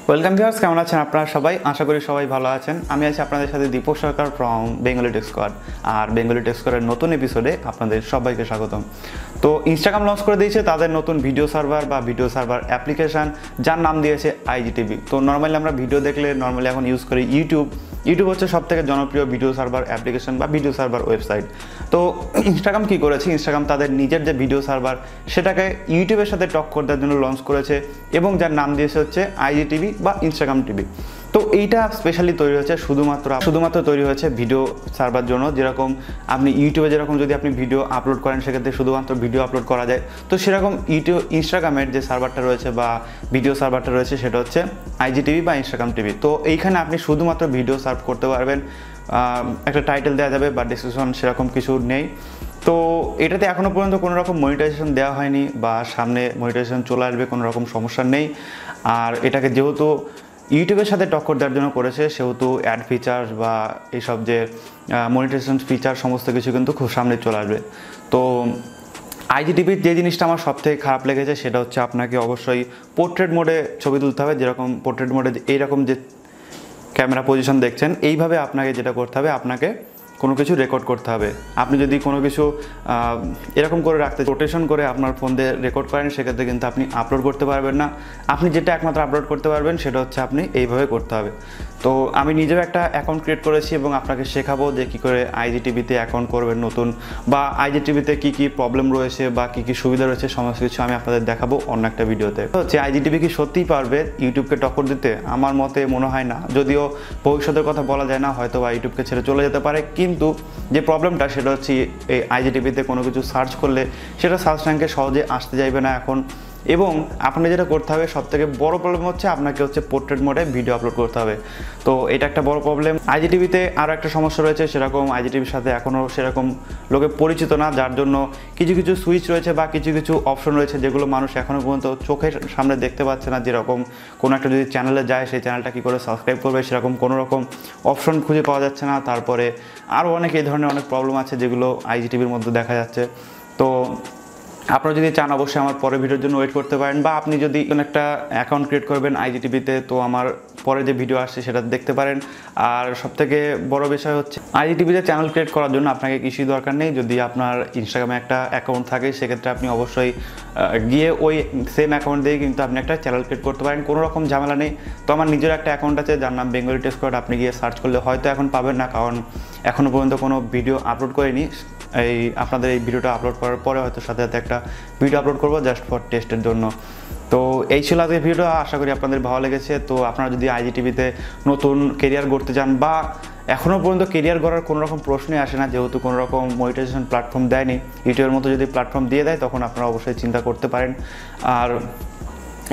Welcome viewers, কেমন আছেন আপনারা সবাই? আশা করি সবাই ভালো আছেন। আমি আছি আপনাদের সাথে দীপক সরকার ফ্রম বেঙ্গলি টেক্সকোয়াড। আর বেঙ্গলি টেক্সকোয়াডের নতুন এপিসোডে আপনাদের সবাইকে স্বাগতম। তো ইনস্টাগ্রাম লঞ্চ করে দিয়েছে তাদের নতুন ভিডিও সার্ভার বা ভিডিও সার্ভার অ্যাপ্লিকেশান, যার নাম দিয়েছে IGTV। তো নর্মালি আমরা ভিডিও দেখলে নর্মালি এখন ইউজ করি ইউটিউব হচ্ছে সবথেকে জনপ্রিয় ভিডিও সার্ভার অ্যাপ্লিকেশন বা ভিডিও সার্ভার ওয়েবসাইট। তো ইনস্টাগ্রাম কী করেছে, ইনস্টাগ্রাম তাদের নিজের যে ভিডিও সার্ভার সেটাকে ইউটিউবের সাথে টক্কর দেওয়ার জন্য লঞ্চ করেছে এবং যার নাম দিয়েছে হচ্ছে IGTV বা ইনস্টাগ্রাম টিভি। তো এইটা স্পেশালি তৈরি হয়েছে শুধুমাত্র তৈরি হয়েছে ভিডিও সার্ভার জন্য। যেরকম আপনি ইউটিউবে যেরকম যদি আপনি ভিডিও আপলোড করেন সেক্ষেত্রে শুধুমাত্র ভিডিও আপলোড করা যায়, তো সেরকম ইনস্টাগ্রামের যে সার্ভারটা রয়েছে বা ভিডিও সার্ভারটা রয়েছে সেটা হচ্ছে IGTV বা ইনস্টাগ্রাম টিভি। তো এইখানে আপনি শুধুমাত্র ভিডিও সার্ভ করতে পারবেন, একটা টাইটেল দেওয়া যাবে বা ডিসক্রিপশন সেরকম কিছু নেই। তো এটাতে এখনও পর্যন্ত কোনো রকম মনিটাইজেশন দেওয়া হয়নি বা সামনে মনিটাইজেশন চলে আসবে, কোনো রকম সমস্যা নেই। আর এটাকে যেহেতু ইউটিউবের সাথে টক্কর দেওয়ার জন্য করেছে সেহেতু অ্যাড ফিচার বা এইসব যে মনিটাইজেশন ফিচার সমস্ত কিছু কিন্তু খুব সামনে চলে আসবে। তো IGTVর যে জিনিসটা আমার সবথেকে খারাপ লেগেছে সেটা হচ্ছে আপনাকে অবশ্যই পোর্ট্রেট মোডে ছবি তুলতে হবে। যেরকম পোর্ট্রেট মোডে এইরকম যে ক্যামেরা পজিশন দেখছেন, এইভাবে আপনাকে যেটা করতে হবে, আপনাকে কোনো কিছু রেকর্ড করতে হবে। আপনি যদি কোনো কিছু এরকম করে রাখতে রোটেশন করে আপনার ফোন দিয়ে রেকর্ড করেন সেক্ষেত্রে কিন্তু আপনি আপলোড করতে পারবেন না। আপনি যেটা একমাত্র আপলোড করতে পারবেন সেটা হচ্ছে আপনি এইভাবে করতে হবে। তো আমি নিজেও একটা অ্যাকাউন্ট ক্রিয়েট করেছি এবং আপনাকে শেখাবো যে কী করে IGTVতে অ্যাকাউন্ট করবেন নতুন, বা IGTVতে কী কী প্রবলেম রয়েছে বা কী কী সুবিধা রয়েছে সমস্ত কিছু আমি আপনাদের দেখাবো অন্য একটা ভিডিওতে। হচ্ছে IGTV কি সত্যিই পারবে ইউটিউবকে টক্কর দিতে? আমার মতে মনে হয় না, যদিও ভবিষ্যতের কথা বলা যায় না, হয়তো বা ইউটিউবকে ছেড়ে চলে যেতে পারে। কিন্তু যে প্রবলেমটা সেটা হচ্ছে এই IGTVতে কোনো কিছু সার্চ করলে সেটা সার্চ র্যাঙ্কে সহজে আসতে যাইবে না এখন। এবং আপনি যেটা করতে হবে, সবথেকে বড় প্রবলেম হচ্ছে আপনাকে হচ্ছে পোর্ট্রেট মোডে ভিডিও আপলোড করতে হবে। তো এটা একটা বড় প্রবলেম। IGTVতে আরও একটা সমস্যা রয়েছে, সেরকম IGTVর সাথে এখনও সেরকম লোকে পরিচিত না, যার জন্য কিছু কিছু সুইচ রয়েছে বা কিছু কিছু অপশন রয়েছে যেগুলো মানুষ এখনও পর্যন্ত চোখের সামনে দেখতে পাচ্ছে না। যেরকম কোনো একটা যদি চ্যানেলে যায় সেই চ্যানেলটা কী করে সাবস্ক্রাইব করবে সেরকম কোনো রকম অপশন খুঁজে পাওয়া যাচ্ছে না। তারপরে আরও অনেক এই ধরনের অনেক প্রবলেম আছে যেগুলো IGTVর মধ্যে দেখা যাচ্ছে। তো আপনারা যদি চান অবশ্যই আমার পরের ভিডিওর জন্য ওয়েট করতে পারেন, বা আপনি যদি কোনো একটা অ্যাকাউন্ট ক্রিয়েট করবেন IGTVতে তো আমার পরে যে ভিডিও আসছে সেটা দেখতে পারেন। আর সবথেকে বড় বিষয় হচ্ছে IGTVতে চ্যানেল ক্রিয়েট করার জন্য আপনাকে কিছুই দরকার নেই। যদি আপনার ইনস্টাগ্রামে একটা অ্যাকাউন্ট থাকে সেক্ষেত্রে আপনি অবশ্যই গিয়ে ওই সেম অ্যাকাউন্ট দিয়ে কিন্তু আপনি একটা চ্যানেল ক্রিয়েট করতে পারেন, কোনো রকম ঝামেলা নেই। তো আমার নিজের একটা অ্যাকাউন্ট আছে যার নাম বেঙ্গলি টেক্সকোয়াড। আপনি গিয়ে সার্চ করলে হয়তো এখন পাবেন না, কারণ এখনও পর্যন্ত কোনো ভিডিও আপলোড করিনি। আপনাদের এই ভিডিওটা আপলোড করার পরে হয়তো সাথে সাথে একটা ভিডিও আপলোড করবো জাস্ট ফর টেস্টের জন্য। তো এই ছিল আজকের ভিডিও, আশা করি আপনাদের ভালো লেগেছে। তো আপনারা যদি IGTVতে নতুন কেরিয়ার গড়তে চান বা এখনও পর্যন্ত কেরিয়ার গড়ার কোনো রকম প্রশ্নই আসে না, যেহেতু কোনো রকম মনিটাইজেশন প্ল্যাটফর্ম দেয়নি, ইউটিউবের মতো যদি প্ল্যাটফর্ম দিয়ে দেয় তখন আপনারা অবশ্যই চিন্তা করতে পারেন। আর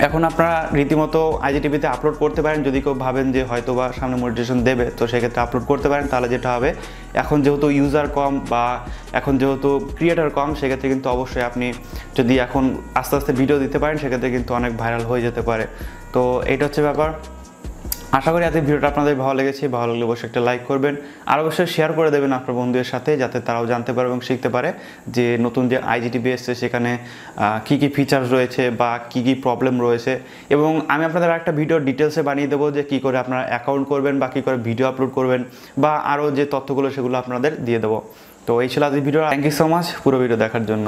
এখন আপনারা রীতিমতো IGTVতে আপলোড করতে পারেন। যদি কেউ ভাবেন যে হয়তো বা সামনে মনিটাইজেশন দেবে তো সেক্ষেত্রে আপলোড করতে পারেন। তাহলে যেটা হবে, এখন যেহেতু ইউজার কম বা এখন যেহেতু ক্রিয়েটার কম, সেক্ষেত্রে কিন্তু অবশ্যই আপনি যদি এখন আস্তে আস্তে ভিডিও দিতে পারেন সেক্ষেত্রে কিন্তু অনেক ভাইরাল হয়ে যেতে পারে। তো এইটা হচ্ছে ব্যাপার। আশা করি আজকের ভিডিওটা আপনাদের ভালো লেগেছে। ভালো লাগলে অবশ্যই একটা লাইক করবেন, আর অবশ্যই শেয়ার করে দেবেন আপনার বন্ধুদের সাথে, যাতে তারাও জানতে পারে এবং শিখতে পারে যে নতুন যে IGTV এসছে সেখানে কী কী ফিচার্স রয়েছে বা কী কী প্রবলেম রয়েছে। এবং আমি আপনাদের একটা ভিডিও ডিটেলসে বানিয়ে দেবো যে কী করে আপনারা অ্যাকাউন্ট করবেন বা কী করে ভিডিও আপলোড করবেন বা আরও যে তথ্যগুলো সেগুলো আপনাদের দিয়ে দেবো। তো এই ছিল আজকের video. Thank you so much পুরো ভিডিও দেখার জন্য।